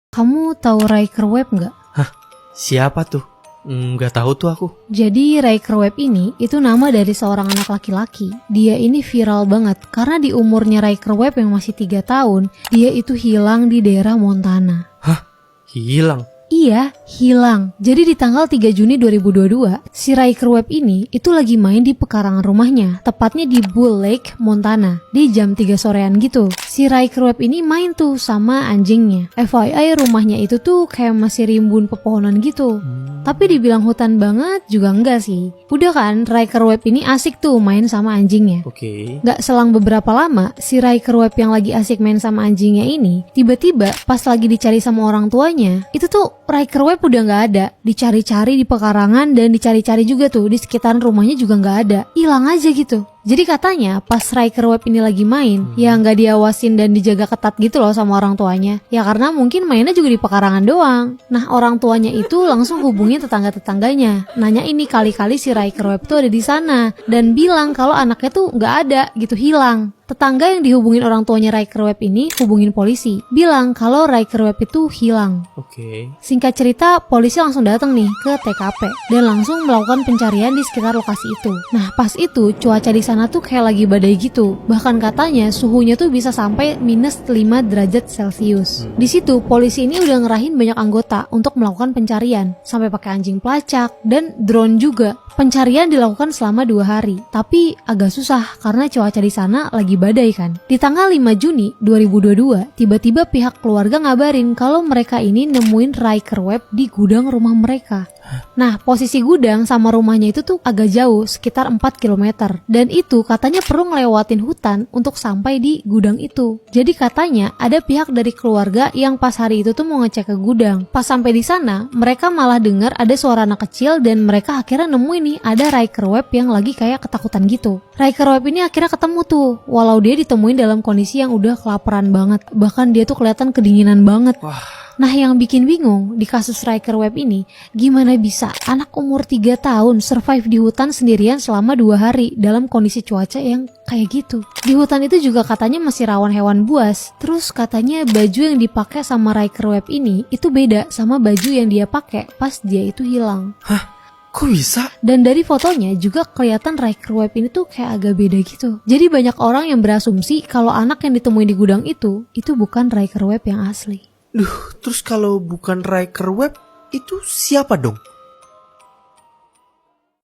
Kamu tahu Riker Webb nggak? Hah? Siapa tuh? Nggak tahu tuh aku. Jadi Riker Webb ini itu nama dari seorang anak laki-laki. Dia ini viral banget karena di umurnya Riker Webb yang masih 3 tahun, dia itu hilang di daerah Montana. Hah? Hilang? Iya, hilang. Jadi di tanggal 3 Juni 2022, si Riker Webb ini itu lagi main di pekarangan rumahnya, tepatnya di Bull Lake, Montana, di jam 3 sorean gitu. Si Riker Webb ini main tuh sama anjingnya. FYI rumahnya itu tuh kayak masih rimbun pepohonan gitu. Tapi dibilang hutan banget juga enggak sih. Udah kan, Riker Webb ini asik tuh main sama anjingnya. Oke. Gak selang beberapa lama, si Riker Webb yang lagi asik main sama anjingnya ini, tiba-tiba pas lagi dicari sama orang tuanya, itu tuh Riker Webb udah gak ada. Dicari-cari di pekarangan dan dicari-cari juga tuh di sekitaran rumahnya juga gak ada. Hilang aja gitu. Jadi katanya pas Riker Webb ini lagi main, ya gak diawasin dan dijaga ketat gitu loh sama orang tuanya. Ya karena mungkin mainnya juga di pekarangan doang. Nah orang tuanya itu langsung hubungin tetangga-tetangganya. Nanya ini kali-kali si Riker Webb tuh ada di sana. Dan bilang kalau anaknya tuh gak ada gitu, hilang. Tetangga yang dihubungin orang tuanya Riker Webb ini hubungin polisi. Bilang kalau Riker Webb itu hilang. Oke. Singkat cerita, polisi langsung datang nih ke TKP dan langsung melakukan pencarian di sekitar lokasi itu. Nah, pas itu cuaca di sana tuh kayak lagi badai gitu. Bahkan katanya suhunya tuh bisa sampai minus 5 derajat Celcius. Di situ polisi ini udah ngerahin banyak anggota untuk melakukan pencarian, sampai pakai anjing pelacak dan drone juga. Pencarian dilakukan selama 2 hari, tapi agak susah karena cuaca di sana lagi badai kan. Di tanggal 5 Juni 2022, tiba-tiba pihak keluarga ngabarin kalau mereka ini nemuin Riker Webb di gudang rumah mereka. Nah, posisi gudang sama rumahnya itu tuh agak jauh, sekitar 4 km. Dan itu katanya perlu ngelewatin hutan untuk sampai di gudang itu. Jadi katanya ada pihak dari keluarga yang pas hari itu tuh mau ngecek ke gudang. Pas sampai di sana, mereka malah dengar ada suara anak kecil dan mereka akhirnya nemuin nih ada Riker Webb yang lagi kayak ketakutan gitu. Riker Webb ini akhirnya ketemu tuh, walau dia ditemuin dalam kondisi yang udah kelaparan banget. Bahkan dia tuh kelihatan kedinginan banget. Nah yang bikin bingung di kasus Riker Webb ini, gimana bisa anak umur 3 tahun survive di hutan sendirian selama 2 hari dalam kondisi cuaca yang kayak gitu. Di hutan itu juga katanya masih rawan hewan buas. Terus katanya baju yang dipakai sama Riker Webb ini itu beda sama baju yang dia pakai pas dia itu hilang. Hah? Kok bisa? Dan dari fotonya juga kelihatan Riker Webb ini tuh kayak agak beda gitu. Jadi banyak orang yang berasumsi kalau anak yang ditemuin di gudang itu bukan Riker Webb yang asli. Terus kalau bukan Riker Webb, itu siapa dong?